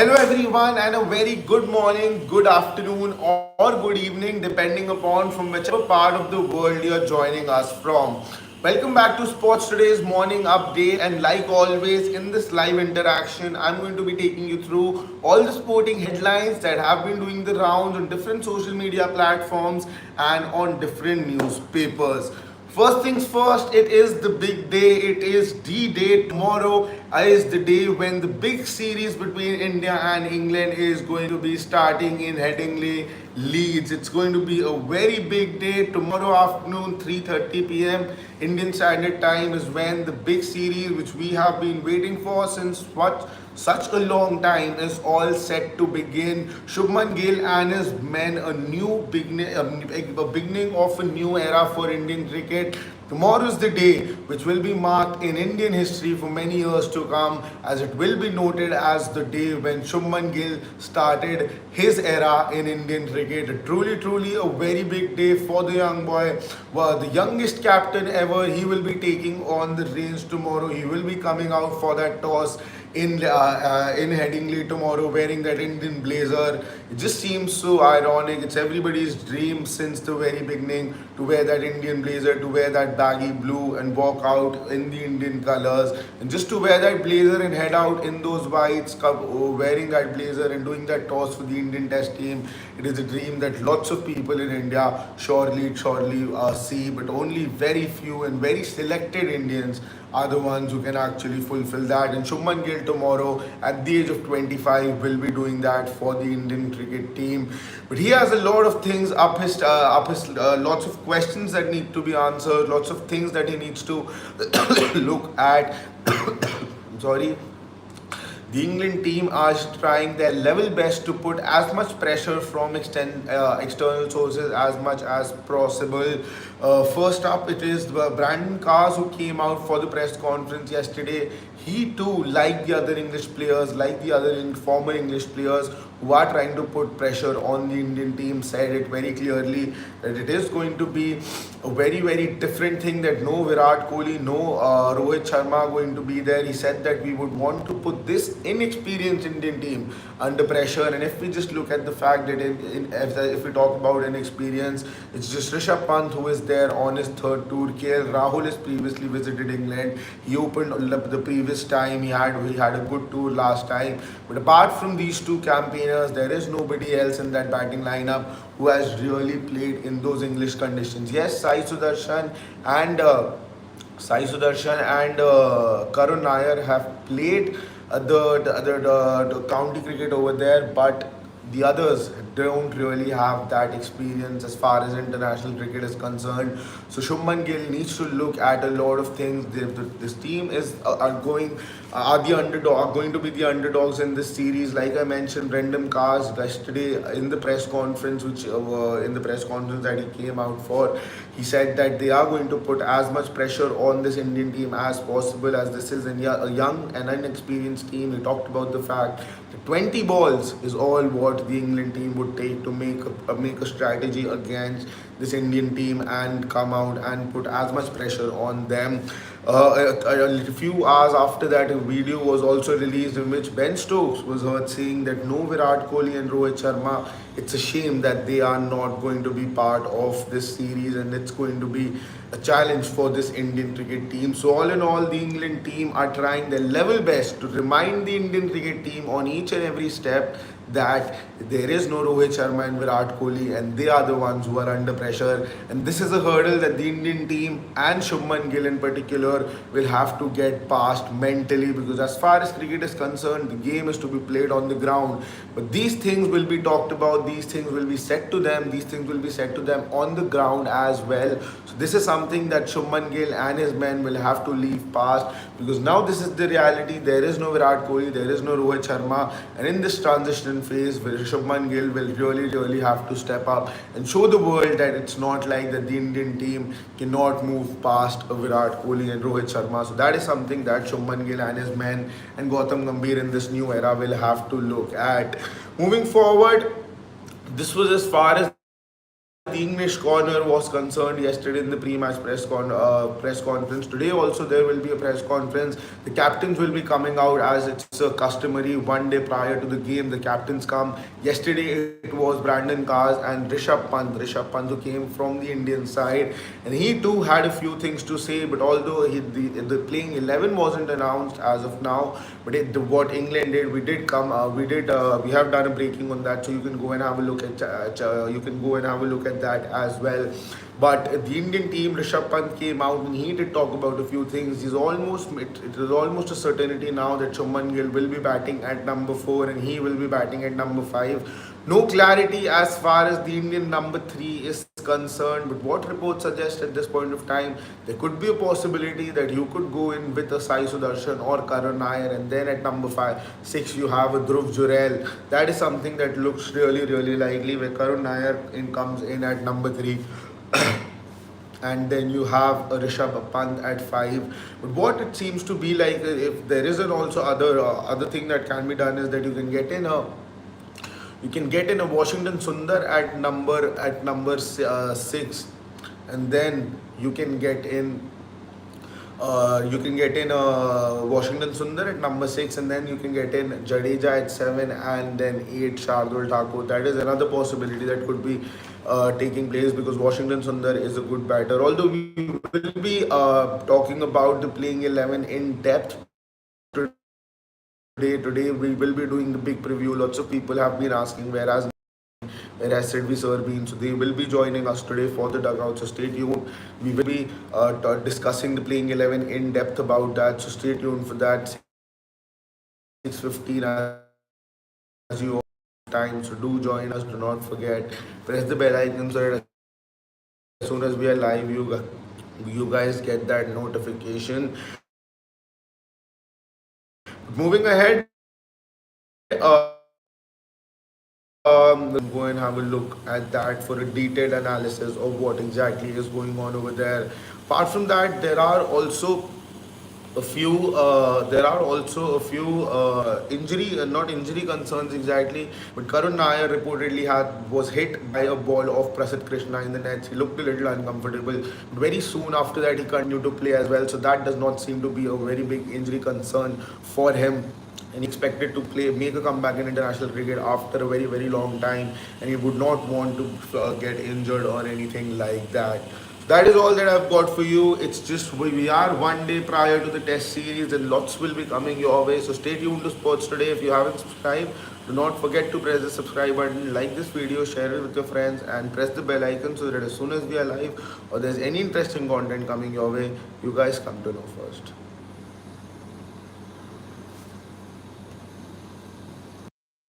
Hello everyone and a very good morning, good afternoon or good evening depending upon from whichever part of the world you're joining us from. Welcome back to Sports Today's morning update, and like always in this live interaction I'm going to be taking you through all the sporting headlines that have been doing the rounds on different social media platforms and on different newspapers. First things first, it is the big day. It is D-Day. Tomorrow is the day when the big series between India and England is going to be starting in Headingley, Leeds. It's going to be a very big day. Tomorrow afternoon, 3:30 p.m. Indian Standard Time is when the big series, which we have been waiting for since what such a long time, is all set to begin. Shubman Gill and his men, a beginning of a new era for Indian cricket. Tomorrow is the day which will be marked in Indian history for many years to come, as it will be noted as the day when Shubman Gill started his era in Indian cricket. Truly a very big day for the young boy. Well, the youngest captain ever, he will be taking on the reins tomorrow. He will be coming out for that toss in Headingley tomorrow wearing that Indian blazer. It just seems so ironic. It's everybody's dream since the very beginning to wear that Indian blazer, to wear that baggy blue and walk out in the Indian colors, and just to wear that blazer and head out in those whites, wearing that blazer and doing that toss for the Indian Test team. It is a dream that lots of people in India surely see, but only very few and very selected Indians are the ones who can actually fulfill that. And Shubman Gill tomorrow at the age of 25 will be doing that for the Indian cricket team. But he has a lot of things lots of questions that need to be answered, lots of things that he needs to look at. Sorry. The England team are trying their level best to put as much pressure from external sources as much as possible. First up, it is Brydon Carse, who came out for the press conference yesterday. He too, like the other English players, like the other former English players who are trying to put pressure on the Indian team, said it very clearly that it is going to be a very different thing, that no Virat Kohli, no Rohit Sharma are going to be there. He said that we would want to put this inexperienced Indian team under pressure. And if we just look at the fact that if we talk about inexperience, it's just Rishabh Pant who is there on his third tour. KL Rahul has previously visited England. He opened the previous time. He had a good tour last time. But apart from these two campaigners, there is nobody else in that batting lineup who has really played in those English conditions. Yes, Sai Sudarshan and Karun Nair have played the county cricket over there, but the others don't really have that experience as far as international cricket is concerned. So Shubman Gill needs to look at a lot of things. This team is going to be the underdogs in this series. Like I mentioned, Brydon Carse yesterday in the press conference, that he came out for, he said that they are going to put as much pressure on this Indian team as possible, as this is a young and inexperienced team. He talked about the fact that 20 balls is all what the England team would take to make a strategy against this Indian team and come out and put as much pressure on them. A few hours after that, a video was also released in which Ben Stokes was heard saying that no Virat Kohli and Rohit Sharma, it's a shame that they are not going to be part of this series, and it's going to be a challenge for this Indian cricket team. So all in all, the England team are trying their level best to remind the Indian cricket team on each and every step that there is no Rohit Sharma and Virat Kohli, and they are the ones who are under pressure. And this is a hurdle that the Indian team and Shubman Gill in particular will have to get past mentally, because as far as cricket is concerned, the game is to be played on the ground. But these things will be talked about, these things will be said to them, these things will be said to them on the ground as well. So this is something that Shubman Gill and his men will have to leave past, because now this is the reality. There is no Virat Kohli, there is no Rohit Sharma, and in this transition phase where Shubman Gill will really have to step up and show the world that it's not like that the Indian team cannot move past Virat Kohli and Rohit Sharma. So that is something that Shubman Gill and his men and Gautam Gambhir in this new era will have to look at. Moving forward, this was as far as the English corner was concerned yesterday in the pre-match press conference. Today also there will be a press conference. The captains will be coming out as it's customary one day prior to the game. The captains come. Yesterday it was Brydon Carse and Rishabh Pant. Rishabh Pant who came from the Indian side, and he too had a few things to say. But although the playing 11 wasn't announced as of now, but what England did, we have done a breaking on that, so you can go and have a look at that as well. But the Indian team, Rishabh Pant came out and he did talk about a few things. It is almost a certainty now that Shubman Gill will be batting at number 4 and he will be batting at number 5. No clarity as far as the Indian number 3 is concerned, but what reports suggest at this point of time, there could be a possibility that you could go in with a Sai Sudarshan or Karun Nair, and then at number 6 you have a Dhruv Jurel. That is something that looks really, really likely, where Karun Nair comes in at number 3. And then you have a Rishabh Pant at 5. But what it seems to be like, if there is an also other thing that can be done, is that you can get in a Washington Sundar at number 6, and then you can get in Washington Sundar at number 6, and then you can get in Jadeja at 7, and then 8 Shardul Thakur. That is another possibility that could be taking place, because Washington Sundar is a good batter. Although we will be talking about the playing 11 in depth today we will be doing the big preview. Lots of people have been asking where has Sidvi sir been, so they will be joining us today for the dugout, so stay tuned. We will be discussing the playing 11 in depth about that, so stay tuned for that. 6:15 as you time, so do join us. Do not forget, press the bell icon so that as soon as we are live you guys get that notification. Moving ahead, go and have a look at that for a detailed analysis of what exactly is going on over there. Apart from that, there are also a few not injury concerns exactly, but Karun Nair reportedly was hit by a ball of Prasidh Krishna in the nets. He looked a little uncomfortable. Very soon after that, he continued to play as well, so that does not seem to be a very big injury concern for him, and he expected to make a comeback in international cricket after a very, very long time, and he would not want to get injured or anything like that. That is all that I've got for you. It's just we are one day prior to the test series, and lots will be coming your way. So stay tuned to Sports Today. If you haven't subscribed, do not forget to press the subscribe button, like this video, share it with your friends, and press the bell icon so that as soon as we are live or there's any interesting content coming your way, you guys come to know first.